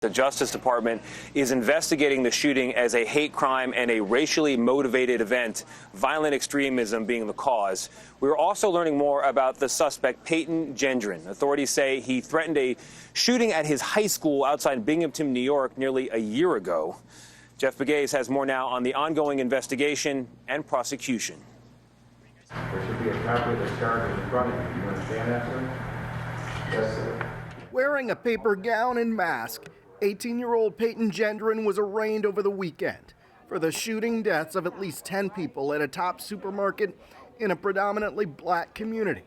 The Justice Department is investigating the shooting as a hate crime and a racially motivated event, violent extremism being the cause. We're also learning more about the suspect, Peyton Gendron. Authorities say he threatened a shooting at his high school outside Binghamton, New York, nearly a year ago. Jeff Pegues has more now on the ongoing investigation and prosecution. There should be a copy of the charge in front of you. You understand that, sir? Yes, sir. Wearing a paper gown and mask, 18-year-old Peyton Gendron was arraigned over the weekend for the shooting deaths of at least 10 people at a top supermarket in a predominantly black community.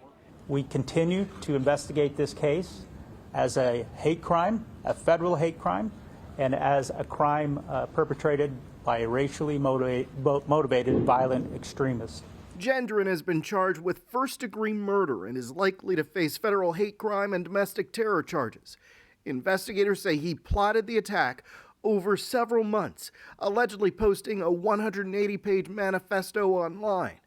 We continue to investigate this case as a hate crime, a federal hate crime, and as a crime perpetrated by a racially motivated violent extremist. Gendron has been charged with first-degree murder and is likely to face federal hate crime and domestic terror charges. Investigators say he plotted the attack over several months, allegedly posting a 180-page manifesto online.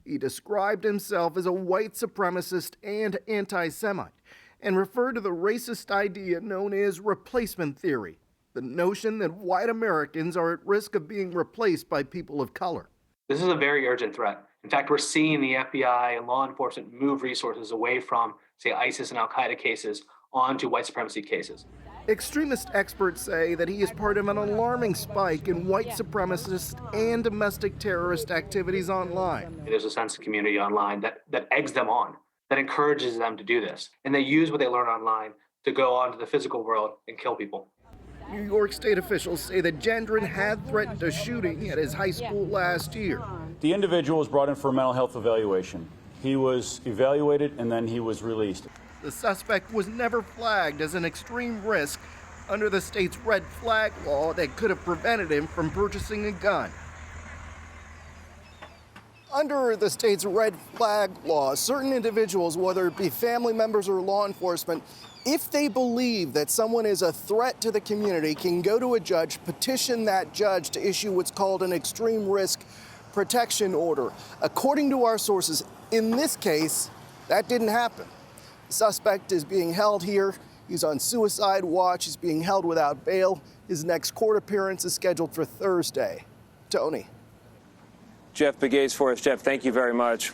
He described himself as a white supremacist and anti-Semite and referred to the racist idea known as replacement theory, the notion that white Americans are at risk of being replaced by people of color. This is a very urgent threat. In fact, we're seeing the FBI and law enforcement move resources away from, say, ISIS and al-Qaeda cases onto white supremacy cases. Extremist experts say that he is part of an alarming spike in white supremacist and domestic terrorist activities online. There's a sense of community online that eggs them on, that encourages them to do this. And they use what they learn online to go onto the physical world and kill people. New York State officials say that Gendron had threatened a shooting at his high school last year. The individual was brought in for a mental health evaluation. He was evaluated and then he was released. The suspect was never flagged as an extreme risk under the state's red flag law that could have prevented him from purchasing a gun. Under the state's red flag law, certain individuals, whether it be family members or law enforcement, if they believe that someone is a threat to the community, can go to a judge, petition that judge to issue what's called an extreme risk protection order. According to our sources, in this case, that didn't happen. The suspect is being held here. He's on suicide watch. He's being held without bail. His next court appearance is scheduled for Thursday. Tony. Jeff Pegues for us. Jeff, thank you very much.